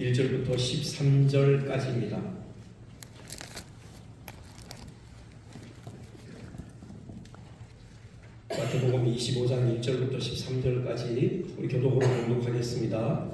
1절부터 13절까지입니다. 마태복음 25장 1절부터 13절까지 우리 교독으로 봉독하겠습니다.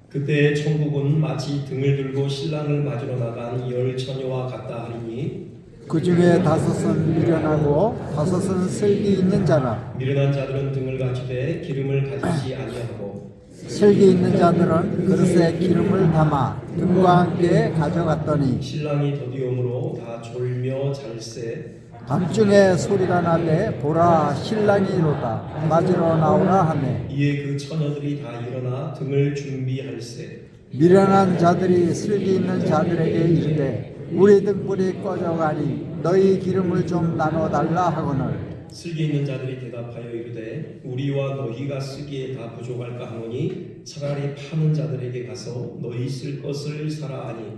그때 천국은 마치 등을 들고 신랑을 맞으러 나간 열 처녀와 같다 하리니 그 중에 5은 미련하고 5은 슬기 있는 자라. 미련한 자들은 등을 가지되 기름을 가지지 아니하고 슬기 있는 자들은 그릇에 기름을 담아 등과 함께 가져갔더니 신랑이 더디오므로 다 졸며 잘세. 밤중에 소리가 나되 보라 신랑이 이로다 맞으러 나오라 하매 이에 그 처녀들이 다 일어나 등을 준비할세. 미련한 자들이 슬기 있는 자들에게 이르되 우리 등불이 꺼져가니 너희 기름을 좀 나눠달라 하거늘 슬기 있는 자들이 대답하여 이르되 우리와 너희가 쓰기에 다 부족할까 하노니 차라리 파는 자들에게 가서 너희 쓸 것을 사라 하니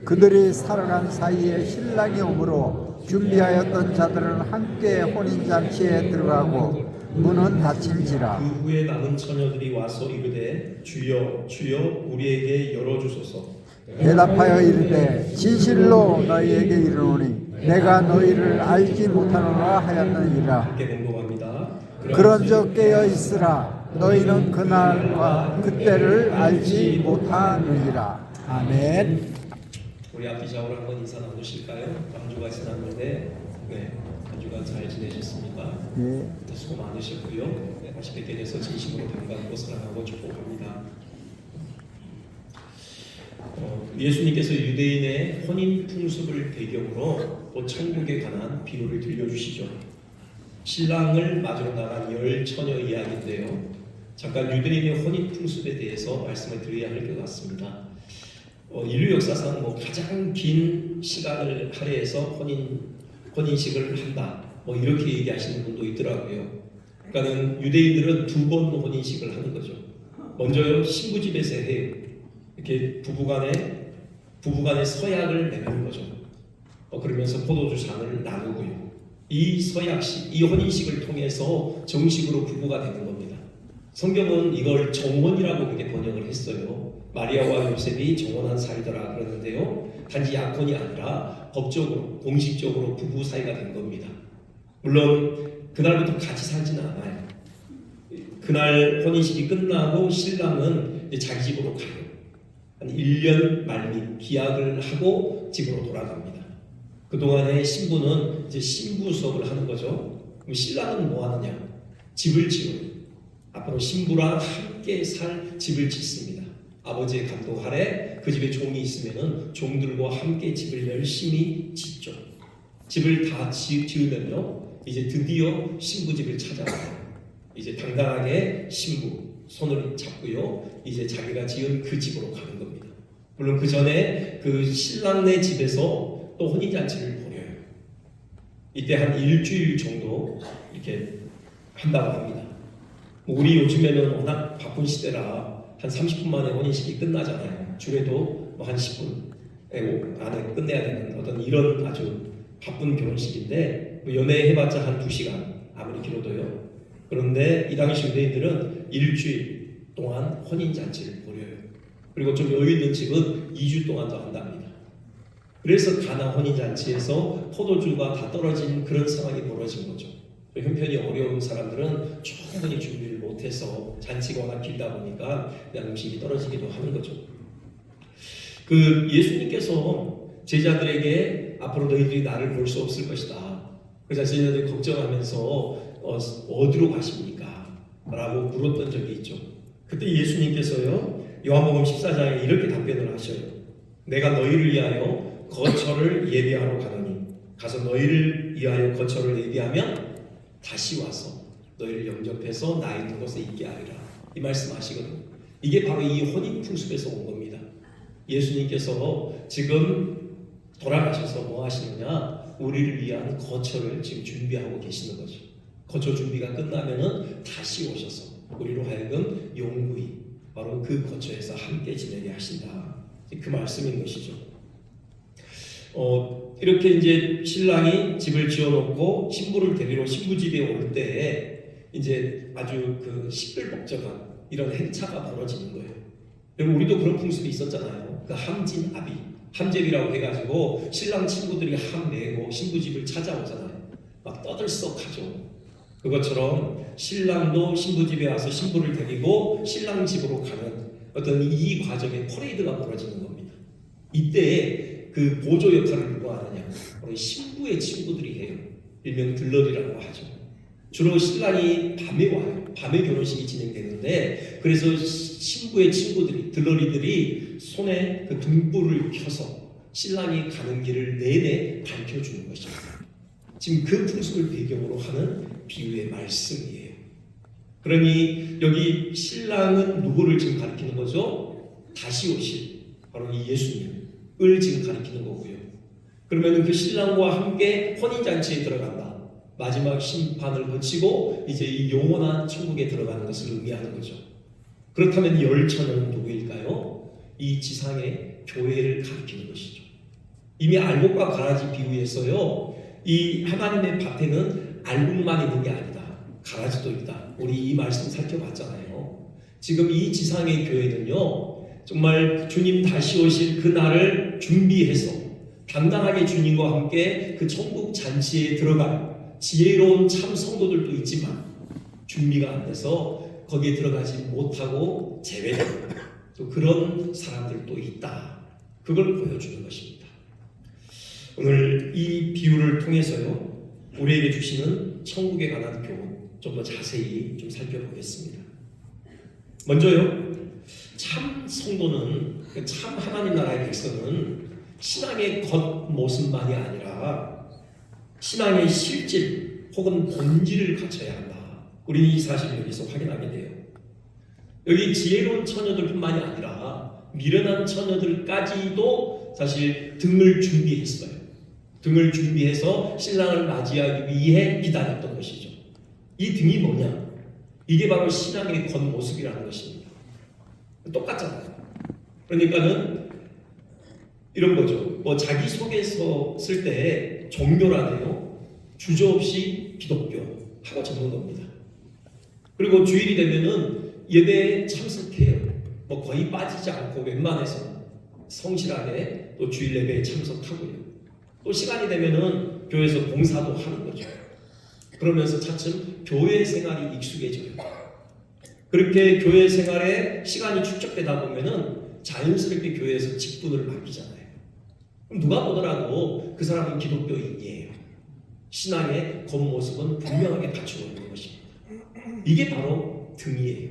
그들이 살아간 사이에 신랑이 오므로 준비하였던 자들은 함께 혼인잔치에 들어가고 문은 닫힌지라. 그 후에 남은 처녀들이 와서 이르되 주여 주여 우리에게 열어주소서. 대답하여 이르되 진실로 너희에게 이르노니 내가 너희를 알지 못하노라 하였느니라. 함께 공동합니다. 그런즉 깨어 있으라 너희는 그날과 그때를 알지 못하느니라. 아멘. 우리 앞뒤좌우로 한번 인사 나누실까요? 한 주가 지났는데 한 주간 잘 지내셨습니까? 예. 수고 많으셨고요. 다시 뵙게 돼서 진심으로 반갑고 사랑하고 축복합니다. 예수님께서 유대인의 혼인 풍습을 배경으로 또 천국에 관한 비유를 들려주시죠. 신랑을 맞으러 나간 열 처녀 이야기인데요. 잠깐 유대인의 혼인 풍습에 대해서 말씀을 드려야 할 것 같습니다. 인류 역사상 가장 긴 시간을 할애해서 혼인식을 한다. 이렇게 얘기하시는 분도 있더라고요. 그러니까는 유대인들은 2번 혼인식을 하는 거죠. 먼저요 신부 집에서 해요. 이렇게 부부간의 서약을 맺는 거죠. 그러면서 포도주 잔을 나누고요. 이 서약식, 이 혼인식을 통해서 정식으로 부부가 되는 겁니다. 성경은 이걸 정혼이라고 그렇게 번역을 했어요. 마리아와 요셉이 정혼한 사이더라 그러는데요. 단지 약혼이 아니라 법적으로, 공식적으로 부부 사이가 된 겁니다. 물론 그날부터 같이 살지는 않아요. 그날 혼인식이 끝나고 신랑은 이제 자기 집으로 가요. 한 1년 말미 기약을 하고 집으로 돌아갑니다. 그동안에 신부는 이제 신부 수업을 하는 거죠. 그럼 신랑은 뭐 하느냐? 집을 지어요. 앞으로 신부랑 함께 살 집을 짓습니다. 아버지의 감독 아래 그 집에 종이 있으면은 종들과 함께 집을 열심히 짓죠. 집을 다 지으면요, 이제 드디어 신부 집을 찾아가요. 이제 당당하게 신부 손을 잡고요, 이제 자기가 지은 그 집으로 가는 겁니다. 물론 그 전에 그 신랑네 집에서 또 혼인잔치를 벌여요. 이때 한 일주일 정도 이렇게 한다고 합니다. 우리 요즘에는 워낙 바쁜 시대라 한 30분 만에 혼인식이 끝나잖아요. 주례도 한 10분 안에 끝내야 되는 어떤 이런 아주 바쁜 결혼식인데 연애해봤자 한 2시간 아무리 길어도요. 그런데 이 당시 유대인들은 일주일 동안 혼인잔치를 벌여요. 그리고 좀 여유 있는 집은 2주 동안도 한답니다. 그래서 가나 혼인잔치에서 포도주가 다 떨어진 그런 상황이 벌어진 거죠. 형편이 어려운 사람들은 충분히 준비를 못해서 잔치가 워낙 길다 보니까 그냥 음식이 떨어지기도 하는 거죠. 그 예수님께서 제자들에게 앞으로 너희들이 나를 볼 수 없을 것이다. 그래서 제자들이 걱정하면서 어디로 가십니까? 라고 물었던 적이 있죠. 그때 예수님께서요 요한복음 14장에 이렇게 답변을 하셔요. 내가 너희를 위하여 거처를 예비하러 가노니 가서 너희를 위하여 거처를 예비하면 다시 와서 너희를 영접해서 나 있는 곳에 있게 하리라. 이 말씀 하시거든요. 이게 바로 이 혼인 풍습에서 온 겁니다. 예수님께서 지금 돌아가셔서 뭐 하시느냐? 우리를 위한 거처를 지금 준비하고 계시는 거죠. 거처 준비가 끝나면은 다시 오셔서 우리로 하여금 영구히 바로 그 거처에서 함께 지내게 하신다. 그 말씀인 것이죠. 이렇게 이제 신랑이 집을 지어놓고 신부를 데리러 신부 집에 올 때에 이제 아주 그 시끌벅적한 이런 행차가 벌어지는 거예요. 여러분 우리도 그런 풍습이 있었잖아요. 그 함진아비, 함재비라고 해가지고 신랑 친구들이 함 내고 신부 집을 찾아오잖아요. 막 떠들썩하죠. 그것처럼 신랑도 신부 집에 와서 신부를 데리고 신랑 집으로 가는 어떤 이 과정에 퍼레이드가 벌어지는 겁니다. 이때 그 보조 역할을 누가 하느냐? 바로 신부의 친구들이 해요. 일명 들러리라고 하죠. 주로 신랑이 밤에 와요. 밤에 결혼식이 진행되는데 그래서 신부의 친구들이 들러리들이 손에 그 등불을 켜서 신랑이 가는 길을 내내 밝혀주는 것입니다. 지금 그 풍습을 배경으로 하는 비유의 말씀이에요. 그러니 여기 신랑은 누구를 지금 가리키는 거죠? 다시 오실 바로 이 예수님을 지금 가리키는 거고요. 그러면 그 신랑과 함께 혼인잔치에 들어간다. 마지막 심판을 거치고 이제 이 영원한 천국에 들어가는 것을 의미하는 거죠. 그렇다면 열처녀는 누구일까요? 이 지상의 교회를 가리키는 것이죠. 이미 알곡과 가라지 비유에서요, 이 하나님의 밭에는 알곡만 있는 게 아니다. 가라지도 있다. 우리 이 말씀 살펴봤잖아요. 지금 이 지상의 교회는요, 정말 주님 다시 오실 그 날을 준비해서 당당하게 주님과 함께 그 천국 잔치에 들어갈 지혜로운 참 성도들도 있지만 준비가 안 돼서 거기에 들어가지 못하고 제외되는 또 그런 사람들도 있다. 그걸 보여주는 것입니다. 오늘 이 비유를 통해서요, 우리에게 주시는 천국에 관한 교훈 좀 더 자세히 좀 살펴보겠습니다. 먼저요, 참 성도는, 참 하나님 나라의 백성은 신앙의 겉모습만이 아니라 신앙의 실질 혹은 본질을 갖춰야 한다. 우리는 이 사실을 여기서 확인하게 돼요. 여기 지혜로운 처녀들뿐만이 아니라 미련한 처녀들까지도 사실 등을 준비했어요. 등을 준비해서 신랑을 맞이하기 위해 기다렸던 것이죠. 이 등이 뭐냐? 이게 바로 신앙의 겉모습이라는 것입니다. 똑같잖아요. 그러니까는 이런 거죠. 뭐 자기소개서 쓸 때 종교라네요. 주저없이 기독교 하고 적는 겁니다. 그리고 주일이 되면은 예배에 참석해요. 뭐 거의 빠지지 않고 웬만해서 성실하게 또 주일 예배에 참석하고요. 또 시간이 되면은 교회에서 봉사도 하는 거죠. 그러면서 차츰 교회 생활이 익숙해져요. 그렇게 교회 생활에 시간이 축적되다 보면은 자연스럽게 교회에서 직분을 맡기잖아요. 그럼 누가 보더라도 그 사람은 기독교인이에요. 신앙의 겉모습은 분명하게 갖추고 있는 것입니다. 이게 바로 등이에요.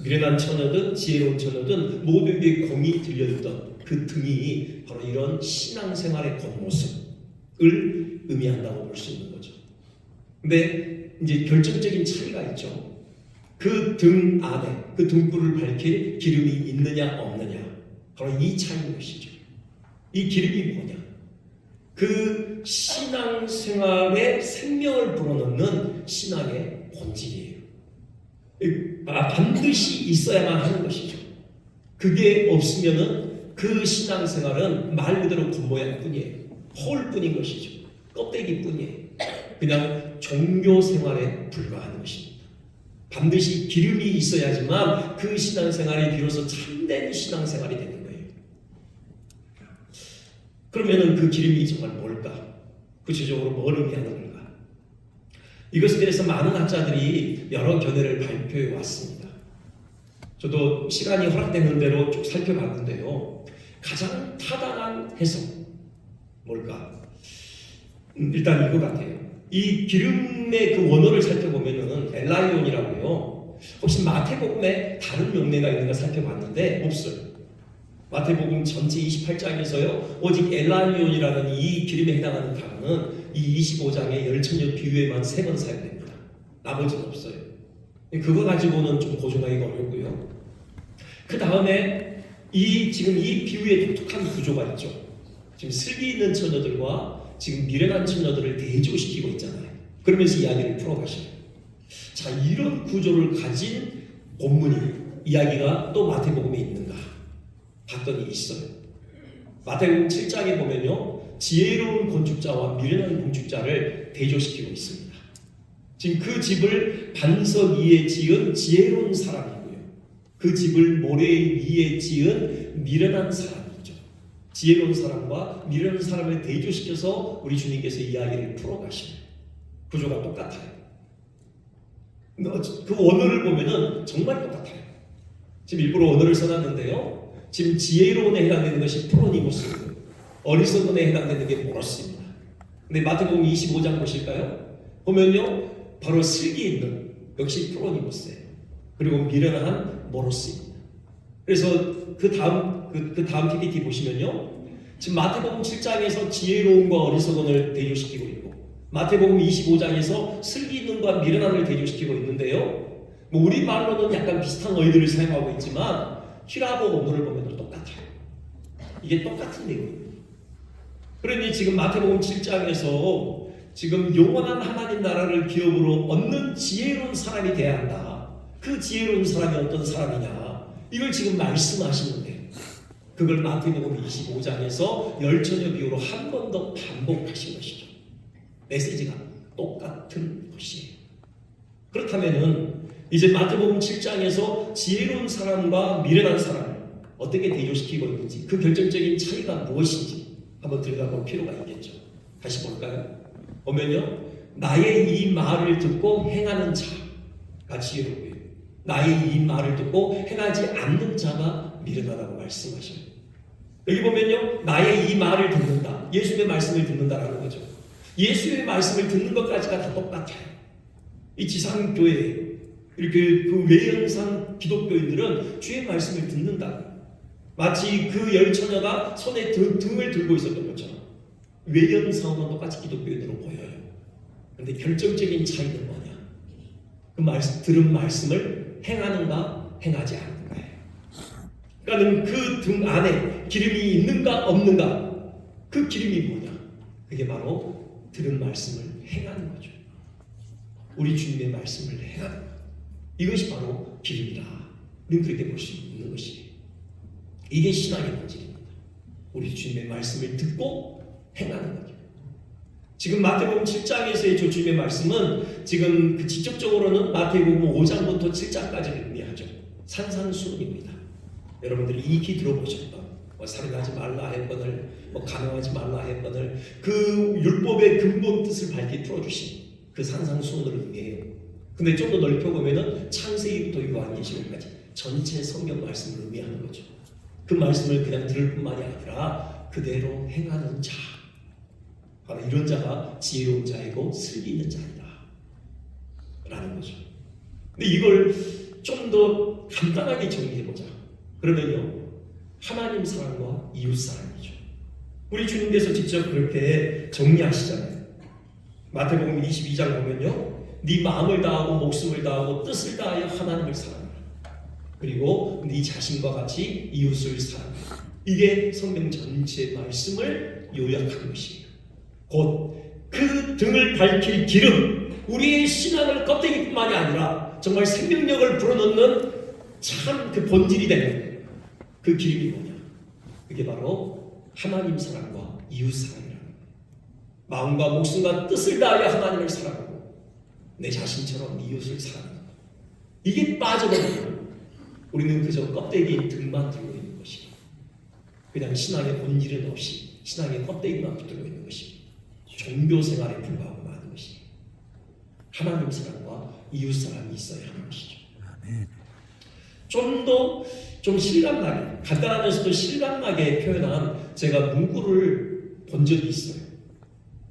미련한 처녀든 지혜로운 처녀든 모두에게 공이 들려있던 그 등이 바로 이런 신앙생활의 겉모습을 의미한다고 볼 수 있는 거죠. 근데 이제 결정적인 차이가 있죠. 그 등 안에 그 등불을 밝힐 기름이 있느냐 없느냐, 바로 이 차이인 것이죠. 이 기름이 뭐냐? 그 신앙생활에 생명을 불어넣는 신앙의 본질이에요. 반드시 있어야만 하는 것이죠. 그게 없으면은 그 신앙생활은 말 그대로 겉모양뿐이에요. 허울뿐인 것이죠. 껍데기뿐이에요. 그냥 종교생활에 불과한 것입니다. 반드시 기름이 있어야지만 그 신앙생활이 비로소 참된 신앙생활이 되는 거예요. 그러면은 그 기름이 정말 뭘까? 구체적으로 뭘 의미하는 건가? 이것에 대해서 많은 학자들이 여러 견해를 발표해 왔습니다. 저도 시간이 허락되는 대로 쭉 살펴봤는데요. 가장 타당한 해석 뭘까? 일단 이거 같아요. 이 기름의 그 원어를 살펴보면은 엘라이온이라고요. 혹시 마태복음에 다른 명례가 있는가 살펴봤는데 없어요. 마태복음 전체 28장에서요. 오직 엘라이온이라는 이 기름에 해당하는 단어는 이 25장의 열처녀 비유에만 3번 사용됩니다. 나머지는 없어요. 그거 가지고는 좀 고정하기가 어렵고요. 그 다음에 지금 이 비유의 독특한 구조가 있죠. 지금 슬기 있는 처녀들과 지금 미련한 처녀들을 대조시키고 있잖아요. 그러면서 이야기를 풀어가셔요. 자, 이런 구조를 가진 본문이 이야기가 또 마태복음에 있는가 봤더니 있어요. 마태복음 7장에 보면요, 지혜로운 건축자와 미련한 건축자를 대조시키고 있습니다. 지금 그 집을 반석 위에 지은 지혜로운 사람이고요. 그 집을 모래 위에 지은 미련한 사람이죠. 지혜로운 사람과 미련한 사람을 대조시켜서 우리 주님께서 이야기를 풀어가시는 구조가 똑같아요. 그 언어를 보면은 정말 똑같아요. 지금 일부러 언어를 써놨는데요. 지금 지혜로운에 해당되는 것이 프로니모스, 어리석은에 해당되는 게 모로스입니다. 근데 마태복음 25장 보실까요? 보면요, 바로 슬기 있는 역시 프로니모스예요. 그리고 미련한 모로스입니다. 그래서 그 다음 PPT 보시면요, 지금 마태복음 7장에서 지혜로움과 어리석은을 대조시키고 있고, 마태복음 25장에서 슬기 있는과 미련한을 대조시키고 있는데요. 뭐 우리 말로는 약간 비슷한 어휘들을 사용하고 있지만 히라보 언어를 보면 똑같아요. 이게 똑같은 내용입니다. 그러니 지금 마태복음 7장에서 지금 영원한 하나님 나라를 기업으로 얻는 지혜로운 사람이 돼야 한다. 그 지혜로운 사람이 어떤 사람이냐, 이걸 지금 말씀하시는데, 그걸 마태복음 25장에서 열처녀 비유로 한 번 더 반복하신 것이죠. 메시지가 똑같은 것이에요. 그렇다면은 이제 마태복음 7장에서 지혜로운 사람과 미련한 사람을 어떻게 대조시키고 있는지, 그 결정적인 차이가 무엇인지 한번 들여다볼 필요가 있겠죠. 다시 볼까요? 보면요, 나의 이 말을 듣고 행하는 자가 지혜롭고요, 나의 이 말을 듣고 행하지 않는 자가 미련하다고 말씀하셔요. 여기 보면요, 나의 이 말을 듣는다, 예수의 말씀을 듣는다라는 거죠. 예수의 말씀을 듣는 것까지가 다 똑같아요. 이 지상교회, 이렇게 그 외연상 기독교인들은 주의 말씀을 듣는다. 마치 그 열처녀가 손에 등을 들고 있었던 것처럼 외연상은 똑같이 기독교인으로 보여요. 그런데 결정적인 차이는 뭐냐? 그 말씀, 들은 말씀을 행하는가 행하지 않는가예요. 그러니까 그 등 안에 기름이 있는가 없는가, 그 기름이 뭐냐? 그게 바로 들은 말씀을 행하는 거죠. 우리 주님의 말씀을 행하는 것, 이것이 바로 기름이다. 우리는 그렇게 볼 수 있는 것이에요. 이게 신앙의 본질입니다. 우리 주님의 말씀을 듣고 행하는 거죠. 지금 마태복음 7장에서의 저 주님의 말씀은 지금 그 직접적으로는 마태복음 5장부터 7장까지를 의미하죠. 산상수훈입니다. 여러분들이 익히 들어보셨던 살인하지 말라 했건을, 간음하지 말라 했건을, 그 율법의 근본 뜻을 밝히 풀어주신 그 산상수훈을 의미해요. 근데 좀 더 넓혀보면은 창세기부터 요한계시록까지 전체 성경 말씀을 의미하는 거죠. 그 말씀을 그냥 들을 뿐만이 아니라 그대로 행하는 자, 바로 이런 자가 지혜로운 자이고 슬기 있는 자이다 라는 거죠. 근데 이걸 좀 더 간단하게 정리해보자. 그러면요, 하나님 사랑과 이웃 사랑이죠. 우리 주님께서 직접 그렇게 정리하시잖아요. 마태복음 22장 보면요, 네 마음을 다하고 목숨을 다하고 뜻을 다하여 하나님을 사랑하라. 그리고 네 자신과 같이 이웃을 사랑하라. 이게 성경 전체 말씀을 요약한 것이에요. 곧 그 등을 밝힐 기름, 우리의 신앙을 껍데기뿐만이 아니라 정말 생명력을 불어넣는 참 그 본질이 되는 그 기름이 뭐냐? 그게 바로 하나님 사랑과 이웃 사랑이라는 거예요. 마음과 목숨과 뜻을 다하여 하나님을 사랑하고 내 자신처럼 이웃을 사랑하는 것. 이게 빠져버리면 우리는 그저 껍데기의 등만 들고 있는 것이고, 그냥 신앙의 본질은 없이 신앙의 껍데기만 붙들고 있는 것이고, 종교 생활에 불과하고 마는 것이에요. 하나님 사랑과 이웃 사랑이 있어야 하는 것이죠. 좀 실감나게, 간단하면서도 실감나게 표현한 제가 문구를 본 적이 있어요.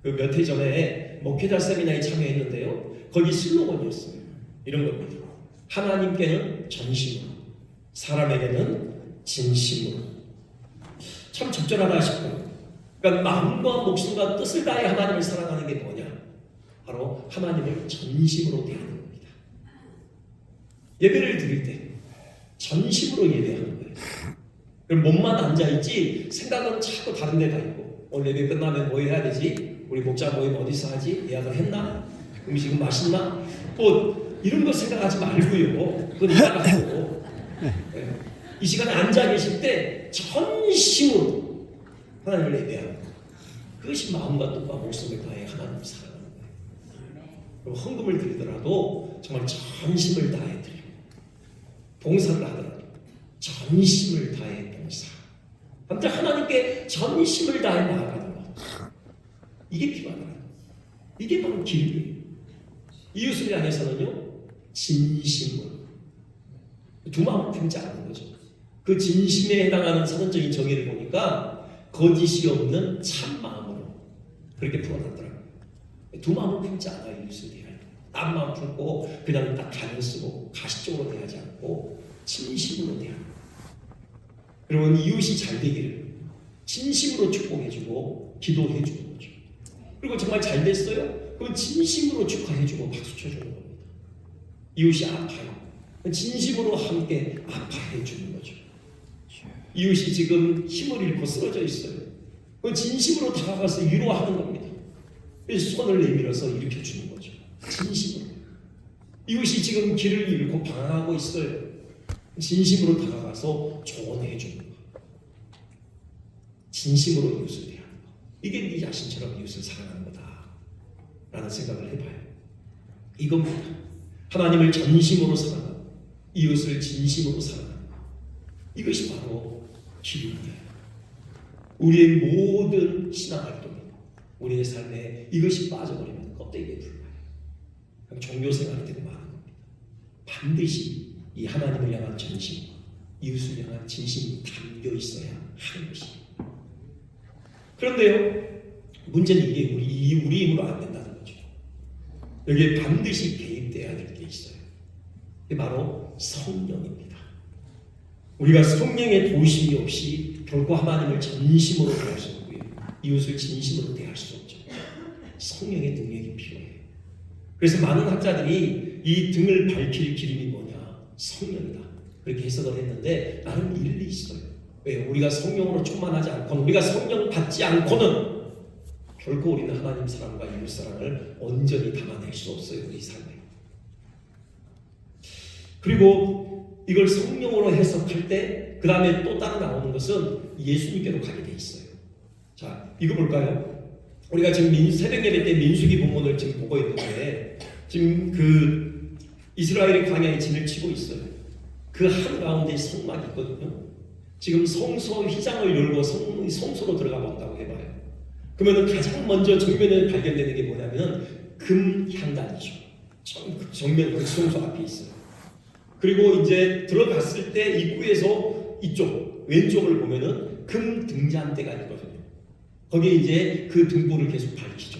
그 몇 해 전에 목회자 세미나에 참여했는데요, 거기 슬로건이었어요. 이런 겁니다. 하나님께는 전심으로, 사람에게는 진심으로. 참 적절하다 싶어요. 그러니까 마음과 목숨과 뜻을 다해 하나님을 사랑하는 게 뭐냐? 바로 하나님을 전심으로 대하는 겁니다. 예배를 드릴 때 전심으로 예배하는 거예요. 그럼 몸만 앉아있지 생각은 자꾸 다른 데 가 있고, 오늘 예배 끝나면 뭐 해야 되지? 우리 목자 모임 어디서 하지? 예약을 했나? 음식은 맛있나? 뭐 이런 거 생각하지 말고요. 그건 이따가 하고, 이 시간에 앉아 계실 때 전심으로 하나님을 예배하는 거예요. 그것이 마음과 뜻과 목숨을 다해 하나님을 사랑하는 거예요. 그리고 헌금을 드리더라도 정말 전심을 다해 드리고, 봉사를 하더라도 전심을 다해 봉사. 아무튼 하나님께 전심을 다해 나아가는 것. 이게 필요하다. 이게 바로 기름이에요. 이웃을 향해서는요, 진심으로. 두 마음을 품지 않는 거죠. 그 진심에 해당하는 사전적인 정의를 보니까 거짓이 없는 참 마음으로 그렇게 풀어놨더라고요. 두 마음을 품지 않아요. 이웃을 대할 때. 딴 마음 품고 그냥 딱 가면 쓰고 가식적으로 대하지 않고 진심으로 대하는 거예요. 그러면 이웃이 잘 되기를 진심으로 축복해주고 기도해주는 거죠. 그리고 정말 잘 됐어요? 그럼 진심으로 축하해주고 박수 쳐주는 겁니다. 이웃이 아파요. 진심으로 함께 아파해주는 거죠. 이웃이 지금 힘을 잃고 쓰러져 있어요. 그럼 진심으로 다가가서 위로하는 겁니다. 손을 내밀어서 일으켜주는 거죠. 진심으로. 이웃이 지금 길을 잃고 방황하고 있어요. 진심으로 다가가서 조언해주는 거. 진심으로 이웃을 대하는 거. 이게 네 자신처럼 이웃을 사랑하는 거다 라는 생각을 해봐요. 이겁니다. 하나님을 전심으로 사랑하고 이웃을 진심으로 사랑하는 거. 이것이 바로 기름이에요. 우리의 모든 신앙활동이 우리의 삶에 이것이 빠져버리면 껍데기에 불과해요. 종교생활이 되고 마는 겁니다. 반드시 이 하나님을 향한 전심과 이웃을 향한 진심이 담겨 있어야 하는 것입니다. 그런데요, 문제는 이게 우리 힘으로 안 된다는 거죠. 여기에 반드시 개입돼야 될 게 있어요. 그게 바로 성령입니다. 우리가 성령의 도우심이 없이 결코 하나님을 전심으로 대할 수 없고요, 이웃을 진심으로 대할 수 없죠. 성령의 능력이 필요해요. 그래서 많은 학자들이 이 등을 밝힐 기름이 뭐냐? 성령이다. 그렇게 해석을 했는데 나름 일리 있어요. 왜? 우리가 성령으로 충만하지 않고는, 우리가 성령 받지 않고는 결코 우리는 하나님 사랑과 이웃 사랑을 온전히 담아낼 수 없어요. 우리 삶에. 그리고 이걸 성령으로 해석할 때 그 다음에 또 따라 나오는 것은 예수님께로 가게 돼 있어요. 자, 이거 볼까요? 우리가 지금 새벽 예배 때 민수기 본문을 지금 보고 있는데, 지금 그 이스라엘이 광야에 진을 치고 있어요. 그 한가운데 성막이 있거든요. 지금 성소 휘장을 열고 성소로 들어가 본다고 해봐요. 그러면 가장 먼저 정면에 발견되는 게 뭐냐면 금향단이죠. 정면 그 성소 앞에 있어요. 그리고 이제 들어갔을 때 입구에서 이쪽 왼쪽을 보면은 금 등잔대가 있거든요. 거기에 이제 그 등불을 계속 밝히죠.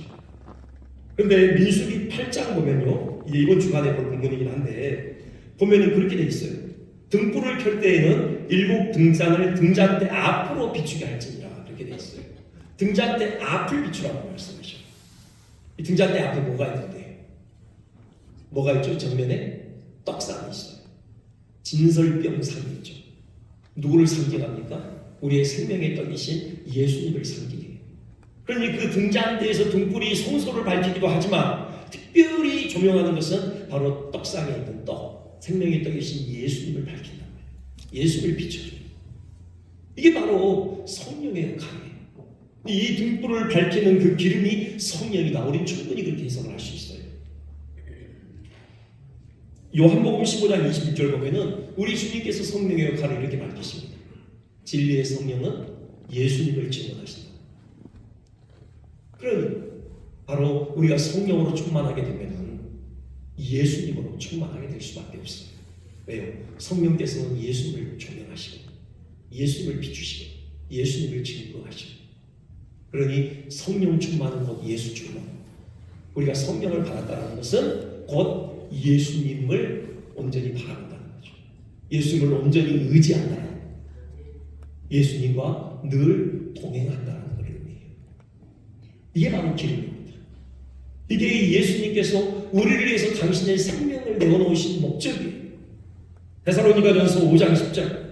그런데 민수기 8장 보면요, 이제 이번 주간에 볼 본문이긴 한데 보면은 그렇게 돼 있어요. 등불을 켤 때에는 7 등잔을 등잔대 앞으로 비추게 할지니라, 그렇게 돼 있어요. 등잔대 앞을 비추라고 말씀하셔요. 이 등잔대 앞에 뭐가 있는데? 뭐가 있죠? 정면에 떡상이 있어요. 진설병상이 있죠. 누구를 상징합니까? 우리의 생명의 떡이신 예수님을 상징해요. 그러니 그 등잔대에서 등불이 성소를 밝히기도 하지만 특별히 조명하는 것은 바로 떡상에 있는 떡, 생명의 떡이신 예수님을 밝힌다는 거예요. 예수를 비춰줘요. 이게 바로 성령의 역할이에요. 이 등불을 밝히는 그 기름이 성령이다. 우리는 충분히 그렇게 해석을 할 수 있어요. 요한복음 15장 26절 보면은 우리 주님께서 성령의 역할을 이렇게 밝히십니다. 진리의 성령은 예수님을 증언하신다. 그러니 바로 우리가 성령으로 충만하게 되면은 예수님으로 충만하게 될 수밖에 없어요. 왜요? 성령께서는 예수님을 조명하시고 예수님을 비추시고 예수님을 증거하시고, 그러니 성령 충만은 곧 예수 충만. 우리가 성령을 받았다는 것은 곧 예수님을 온전히 바라본다는 거죠. 예수님을 온전히 의지한다는 거예요. 예수님과 늘 동행한다는 걸 의미해요. 이게 바로 기름입니다. 이게 예수님께서 우리를 위해서 당신의 생명을 내어놓으신 목적이에요. 데살로니가전서 5장 10절,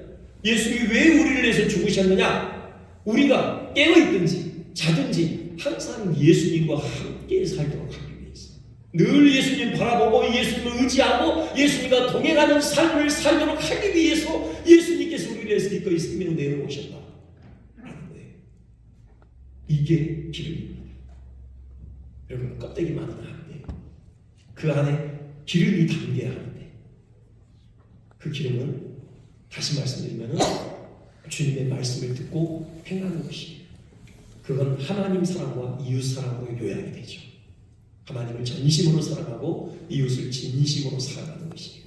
예수님이 왜 우리를 위해서 죽으셨느냐? 우리가 깨어있든지 자든지 항상 예수님과 함께 살도록 하기 위해서, 늘 예수님 바라보고 예수님을 의지하고 예수님과 동행하는 삶을 살도록 하기 위해서 예수님께서 우리를 위해서 기꺼이 생명을 내어놓으셨다 라는 거예요. 이게 기름입니다. 여러분, 껍데기만은 안 돼요. 그 안에 기름이 담겨야 하는데 그 기름은 다시 말씀드리면은 주님의 말씀을 듣고 행하는 것이에요. 그건 하나님 사랑과 이웃 사랑으로 요약이 되죠. 하나님을 전심으로 사랑하고 이웃을 진심으로 사랑하는 것이에요.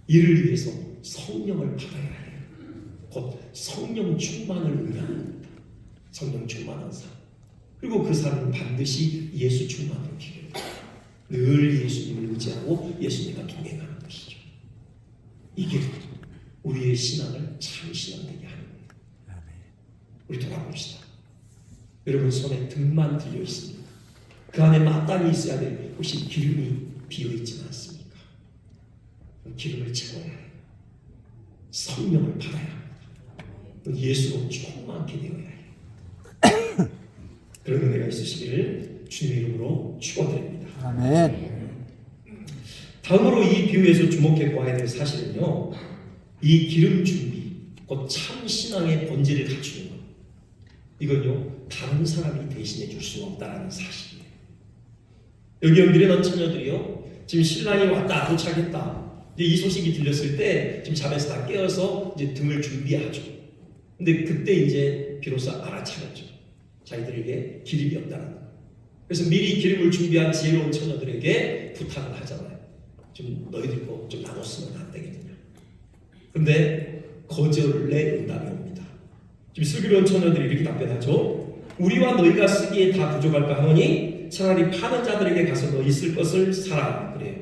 이를 위해서 성령을 받아야 해요. 곧 성령 충만을 의미합니다. 성령 충만한 삶. 그리고 그 삶은 반드시 예수 충만으로 필요해요. 늘 예수님을 의지하고 예수님과 동행하는 것이죠. 이게 우리의 신앙을 참 신앙 되게 하는 거예요. 우리 돌아봅시다. 여러분 손에 등만 들려 있습니다. 그 안에 마땅히 있어야 될 혹시 기름이 비어 있지는 않습니까? 기름을 채워야 해요. 성령을 받아야 합니다. 예수로 충만하게 되어야 해요. 그런 은혜가 있으시기를 주님의 이름으로 축원드립니다. 아멘. 다음으로 이 비유에서 주목해 보아야 될 사실은요, 이 기름 준비, 곧 참 신앙의 본질을 갖추는 것, 이건요 다른 사람이 대신해 줄 수 없다라는 사실이에요. 여기 연결해놓은 처녀들이요, 지금 신랑이 왔다 도착했다, 이제 이 소식이 들렸을 때 지금 잠에서 다 깨어서 이제 등을 준비하죠. 근데 그때 이제 비로소 알아차렸죠. 자기들에게 기름이 없다는 거. 그래서 미리 기름을 준비한 지혜로운 처녀들에게 부탁을 하잖아요. 좀 너희들 거 좀 나눴으면 안 되겠느냐. 근데 거절의 응답이 옵니다. 지금 슬기로운 처녀들이 이렇게 답변하죠. 우리와 너희가 쓰기에 다 부족할까 하노니 차라리 파는 자들에게 가서 너희 쓸 것을 사라. 그래요.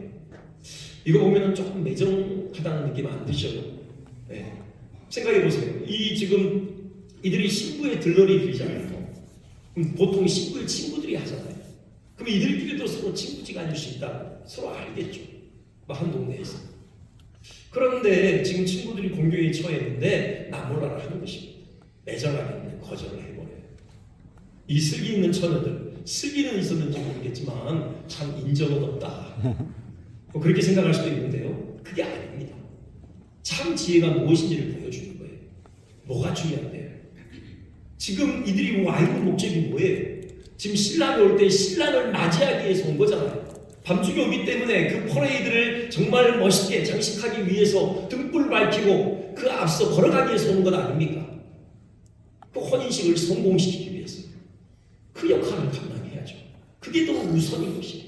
이거 보면은 조금 매정하다는 느낌 안 드셔요? 네. 생각해 보세요. 이 지금 이들이 신부의 들러리 들이잖아요. 보통 신부의 친구들이 하잖아요. 그럼 이들끼리도 서로 친구지간일 수 있다. 서로 알겠죠. 한 동네에서. 그런데 지금 친구들이 공경에 처했는데 나 몰라라 하는 것입니다. 매정하게 거절을 해버려요. 이 슬기 있는 처녀들, 슬기는 있었는지 모르겠지만 참 인정은 없다. 그렇게 생각할 수도 있는데요. 그게 아닙니다. 참 지혜가 무엇인지를 보여주는 거예요. 뭐가 중요한데요? 지금 이들이 와 있는 목적이 뭐예요? 지금 신랑이 올 때 신랑을 맞이하기 위해서 온 거잖아요. 밤중에 오기 때문에 그 퍼레이드를 정말 멋있게 장식하기 위해서 등불 밝히고 그 앞서 걸어가기 위해서 온 것 아닙니까? 그 혼인식을 성공시키기 위해서 그 역할을 감당해야죠. 그게 더 우선인 것이에요.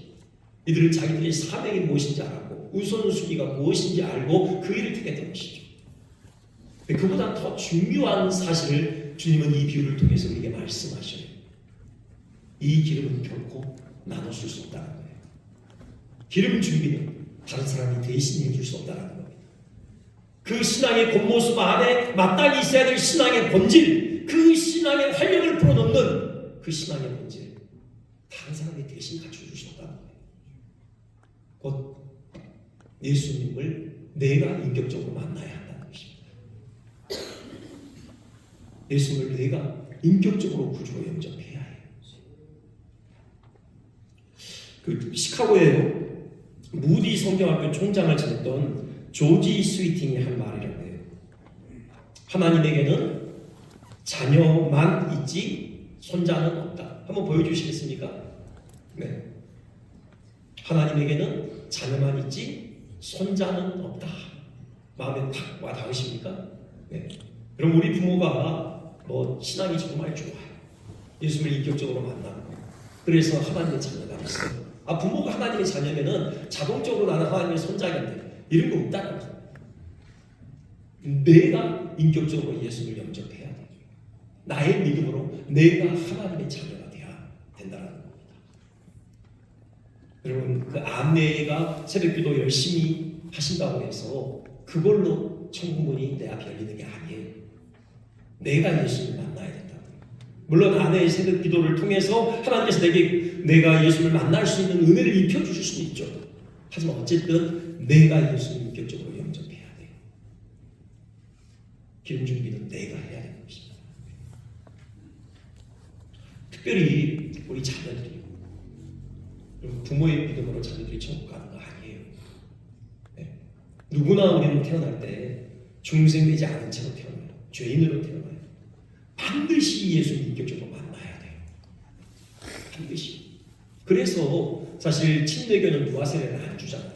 이들은 자기들의 사명이 무엇인지 알았고 우선순위가 무엇인지 알고 그 일을 택했던 것이죠. 그보다 더 중요한 사실을 주님은 이 비유를 통해서 우리에게 말씀하셔요. 이 기름은 결코 나눠줄 수 없다는 거예요. 기름 준비는 다른 사람이 대신해 줄 수 없다는 겁니다. 그 신앙의 겉모습 안에 마땅히 있어야 될 신앙의 본질, 그 신앙의 활력을 불어넣는 그 신앙의 본질, 다른 사람이 대신 갖춰줄 수 없다는 거예요. 곧 예수님을 내가 인격적으로 만나야 한다는 것입니다. 예수님을 내가 인격적으로 구주로 영접해야 해요. 그 시카고에요. 무디 성경학교 총장을 지냈던 조지 스위팅이 한 말이라고 해요. 하나님에게는 자녀만 있지 손자는 없다. 한번 보여주시겠습니까? 네. 하나님에게는 자녀만 있지 손자는 없다. 마음에 탁 와닿으십니까? 네. 그럼 우리 부모가 신앙이 정말 좋아요. 예수님을 인격적으로 만나고 그래서 하나님의 자녀가 있어요. 부모가 하나님의 자녀면은 자동적으로 나는 하나님의 손자인데 이런 거 없다는 거예요. 내가 인격적으로 예수를 영접해야 돼요. 나의 믿음으로 내가 하나님의 자녀가 돼야 된다는 겁니다. 여러분 그 아내가 새벽기도 열심히 하신다고 해서 그걸로 천국문이 내 앞에 열리는 게 아니에요. 내가 예수를 만나야 된다. 물론 아내의 새벽 기도를 통해서 하나님께서 내가 예수를 만날 수 있는 은혜를 입혀주실 수는 있죠. 하지만 어쨌든 내가 예수를 인격적으로 영접해야 돼요. 기름 준비는 내가 해야 되는 것입니다. 특별히 우리 자녀들이 부모의 믿음으로 자녀들이 천국 가는 거 아니에요. 네. 누구나 우리는 태어날 때 중생되지 않은 채로 태어나요. 죄인으로 태어나요. 반드시 예수를 인격적으로 만나야 돼요. 반드시. 그래서 사실 침례교는 누가 세례를 안 주잖아요.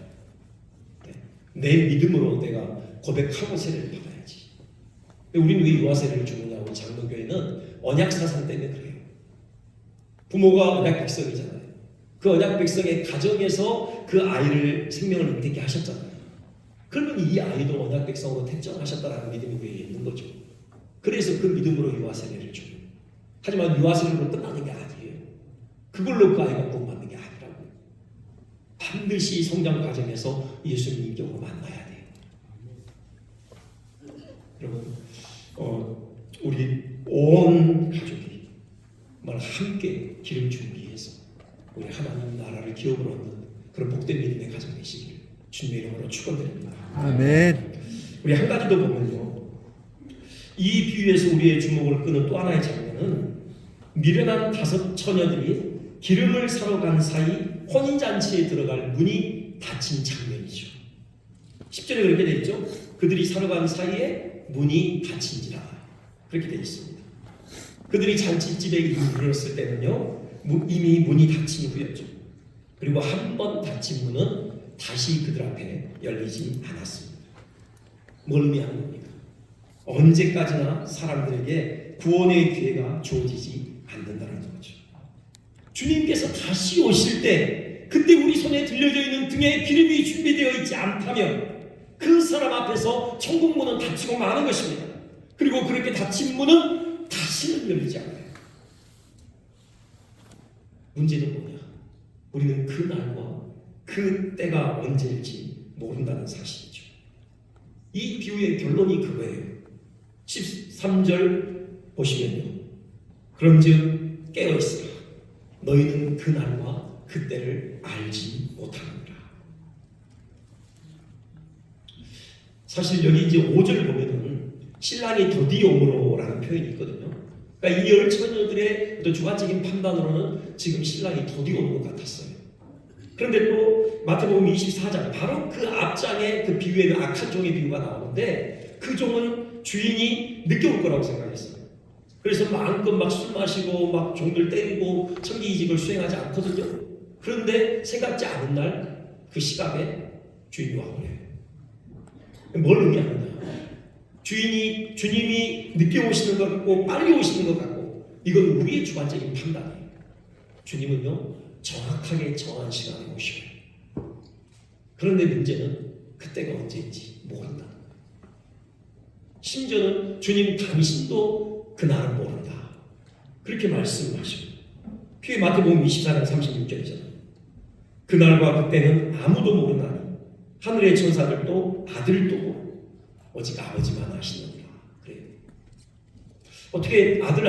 네. 내 믿음으로 내가 고백하고 세례를 받아야지. 근데 우리는 왜 유아세례를 주느냐고 장로교회는 언약 사상 때문에 그래요. 부모가 언약 백성이잖아요. 그 언약 백성의 가정에서 그 아이를 생명을 잉태케 하셨잖아요. 그러면 이 아이도 언약 백성으로 택정하셨다라는 믿음이 우리에게 있는 거죠. 그래서 그 믿음으로 유아세례를 줘요. 하지만 유아세례로 끝나는 게 아니에요. 그걸로 그 아이가 구원받는 게 아니라고요. 반드시 성장 과정에서 예수님 인격으로 만나야 돼요. 여러분, 우리 온 가족이 정말 함께 기름 준비해서 우리 하나님 나라를 기업으로 얻는 그런 복된 믿음의 가정 되시길 주님의 이름으로 축원드립니다. 아멘. 우리 한 가지 더 보면요, 이 비유에서 우리의 주목을 끄는 또 하나의 장면은 미련한 5 처녀들이 기름을 사러 간 사이 혼인잔치에 들어갈 문이 닫힌 장면이죠. 10절에 그렇게 되어 있죠. 그들이 사러 간 사이에 문이 닫힌지라 그렇게 되어 있습니다. 그들이 잔치집에 이르렀을 때는요, 이미 문이 닫힌 후였죠. 그리고 한 번 닫힌 문은 다시 그들 앞에 열리지 않았습니다. 뭘 의미하는 겁니까? 언제까지나 사람들에게 구원의 기회가 주어지지 않는다는 거죠. 주님께서 다시 오실 때 그때 우리 손에 들려져 있는 등에 기름이 준비되어 있지 않다면 그 사람 앞에서 천국 문은 닫히고 마는 것입니다. 그리고 그렇게 닫힌 문은 다시는 열리지 않아요. 문제는 뭐냐? 우리는 그 날과 그 때가 언제일지 모른다는 사실이죠. 이 비유의 결론이 그거예요. 13절 보시면요, 그런즉 깨어있으라. 너희는 그 날과 그 때를 알지 못하느니라. 사실 여기 이제 5절 보면은 신랑이 더디옴으로라는 표현이 있거든요. 그러니까 이 10 처녀들의 어떤 주관적인 판단으로는 지금 신랑이 더디오는 것 같았어요. 그런데 또 마태복음 24장 바로 그 앞장에 그 비유에는 악한 종의 비유가 나오는데 그 종은 주인이 늦게 올 거라고 생각했어요. 그래서 마음껏 막 술 마시고 막 종들 때리고 청기이직을 수행하지 않거든요. 그런데 생각지 않은 날 그 시각에 주인이 와버려요. 뭘 의미하느냐? 주님이 늦게 오시는 것 같고 빨리 오시는 것 같고 이건 우리의 주관적인 판단이에요. 주님은요 정확하게 정한 시간에 오시고, 그런데 문제는 그때가 언제인지 모른다. 심지어는 주님 당신도 그날은 모른다. 그렇게 말씀하시고, 그게 마태복음 24장 36절이잖아요. 그날과 그때는 아무도 모르나니 하늘의 천사들도 아들도 모르고 오직 아버지만 아시느니라. 그래요. 어떻게 아들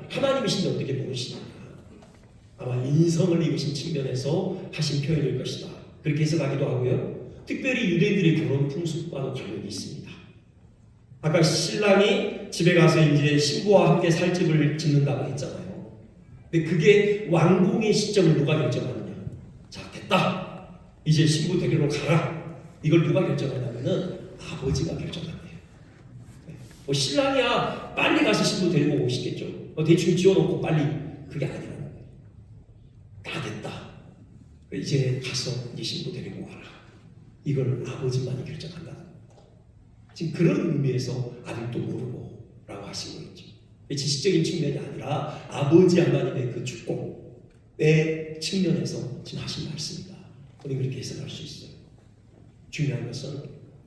하나님이신데 어떻게 모르시는가? 아마 인성을 입으신 측면에서 하신 표현일 것이다. 그렇게 해석하기도 하고요. 특별히 유대인들의 결혼 풍습과도 관련이 있습니다. 아까 신랑이 집에 가서 이제 신부와 함께 살 집을 짓는다고 했잖아요. 근데 그게 완공의 시점을 누가 결정하느냐? 자, 됐다. 이제 신부 데리러 가라. 이걸 누가 결정하냐면은 아버지가 결정한대요. 뭐 신랑이야 빨리 가서 신부 데리고 오시겠죠. 대충 지어놓고 빨리, 그게 아니라는 거예요. 다 됐다. 이제 가서 이제 신부 데리고 와라. 이걸 아버지만이 결정한다. 지금 그런 의미에서 아들도 모르고 라고 하신 거겠죠. 지식적인 측면이 아니라 아버지 하나님의 그 축복의 측면에서 지금 하신 말씀이다. 우리는 그렇게 해석할 수 있어요. 중요한 것은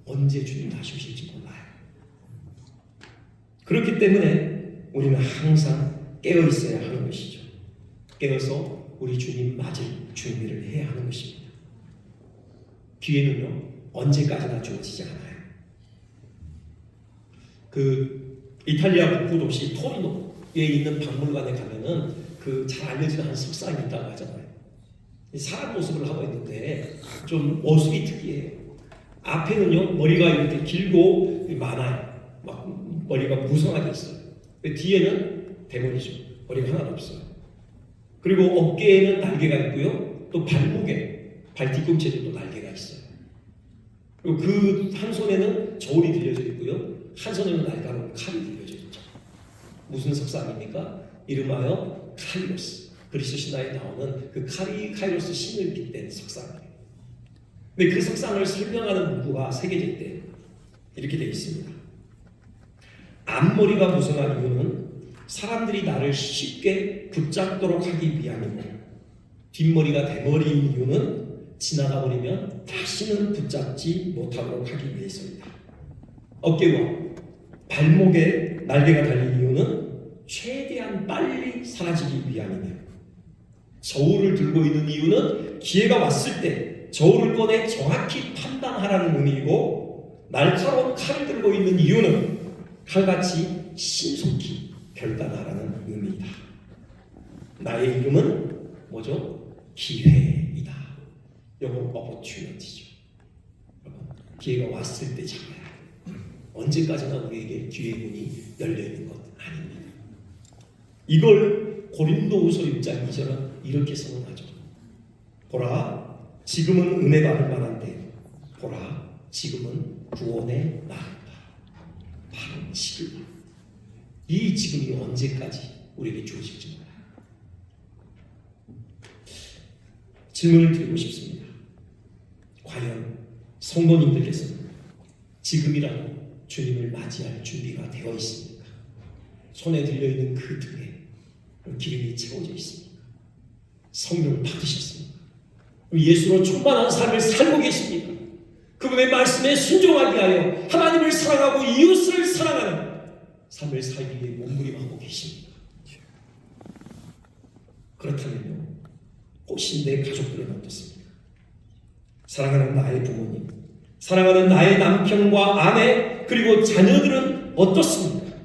언제 주님 다시 오실지 몰라요. 그렇기 때문에 우리는 항상 깨어 있어야 하는 것이죠. 깨어서 우리 주님 맞을 준비를 해야 하는 것입니다. 기회는요 언제까지나 주어지지 않아요. 그 이탈리아 북부 도시 토리노에 있는 박물관에 가면은 그 잘 알려지는 한 석상이 있다고 하잖아요. 사람 모습을 하고 있는데 좀 모습이 특이해요. 앞에는요 머리가 이렇게 길고 많아요. 막 머리가 무성하게 있어요. 뒤에는 대머리죠. 머리가 하나도 없어요. 그리고 어깨에는 날개가 있고요. 또 발목에 발 뒤꿈치에도 또 날개가 있어요. 그리고 그 한 손에는 저울이 들려져 있고요. 한 손에는 날카로운 칼이 들려져 있죠. 무슨 석상입니까? 이름하여 카이로스. 그리스 신화에 나오는 그 카이로스 신을 빗댄 석상이에요. 근데 그 석상을 설명하는 문구가 새겨질 때 이렇게 되어 있습니다. 앞머리가 무성한 이유는 사람들이 나를 쉽게 붙잡도록 하기 위함이고, 뒷머리가 대머리인 이유는 지나가 버리면 다시는 붙잡지 못하도록 하기 위해서입니다. 어깨와 발목에 날개가 달린 이유는 최대한 빨리 사라지기 위함이며, 저울을 들고 있는 이유는 기회가 왔을 때 저울을 꺼내 정확히 판단하라는 의미이고, 날카로운 칼을 들고 있는 이유는 칼같이 신속히 결단하라는 의미이다. 나의 이름은 뭐죠? 기회이다. 영어로 opportunity죠. 기회가 왔을 때 잡아야 해. 언제까지나 우리에게 기회 문이 열려 있는 것 아닙니다. 이걸 고린도후서 6장 2절은 이렇게 선언하죠. 보라, 지금은 은혜가 받을 만한데, 보라, 지금은 구원의 날이다. 바로 지금. 이 지금이 언제까지 우리에게 주어질지 몰라요. 질문을 드리고 싶습니다. 과연 성도님들께서는 지금이라도 주님을 맞이할 준비가 되어 있습니까? 손에 들려있는 그 등에 기름이 채워져 있습니까? 성령 받으셨습니까? 예수로 충만한 삶을 살고 계십니까? 그분의 말씀에 순종하게 하여 하나님을 사랑하고 이웃을 사랑하는 삶을 살기 위해 몸부림하고 계십니까? 그렇다면요, 혹시 내 가족들은 어떻습니까? 사랑하는 나의 부모님, 사랑하는 나의 남편과 아내, 그리고 자녀들은 어떻습니까?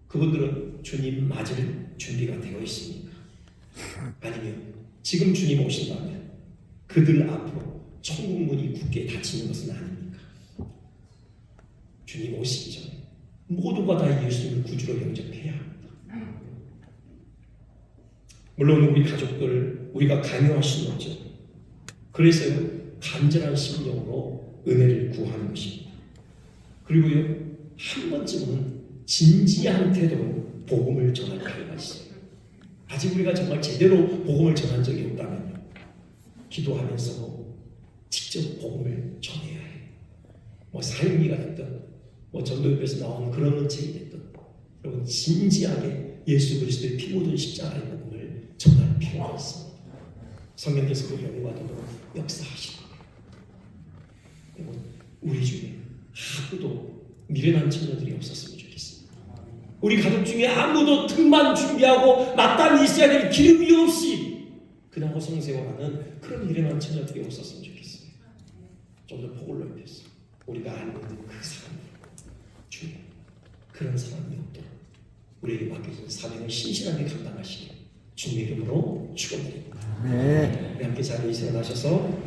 그분들은 주님 맞을 준비가 되어 있습니까? 아니면 지금 주님 오신다면 그들 앞으로 천국 문이 굳게 닫히는 것은 아닙니까? 주님 오시기 전에 모두가 다 예수님을 구주로 영접해야 합니다. 물론 우리 가족들 우리가 강요할 수는 없죠. 그래서요, 간절한 심령으로 은혜를 구하는 것입니다. 그리고요, 한 번쯤은 진지한 태도로 복음을 전할 필요가 있어요. 아직 우리가 정말 제대로 복음을 전한 적이 없다면요, 기도하면서 직접 복음을 전해야 해요. 사역리가 됐든 전도협에서 나온 그런 은책이 됐든, 여러분 진지하게 예수 그리스도의 피 묻은 십자가의 복음을 전할 필요가 있습니다. 성령께서 그 영광으로 역사하시는 거예요. 우리 중에 아무도 미련한 처녀들이 없었으면 좋겠습니다. 우리 가족 중에 아무도 등만 준비하고 마땅히 있어야 될 기름이 없이 그냥 허송세월하는 그런 미련한 처녀들이 없었으면 좋겠습니다. 좀 더 폭을 넓혀서 우리가 알고 있는 그 사람들 중에 그런 사람이 없도록 우리에게 맡겨진 사명을 신실하게 감당하시길 주님의 이름으로 축원드립니다. 네. 우리 함께 자리에 일어나셔서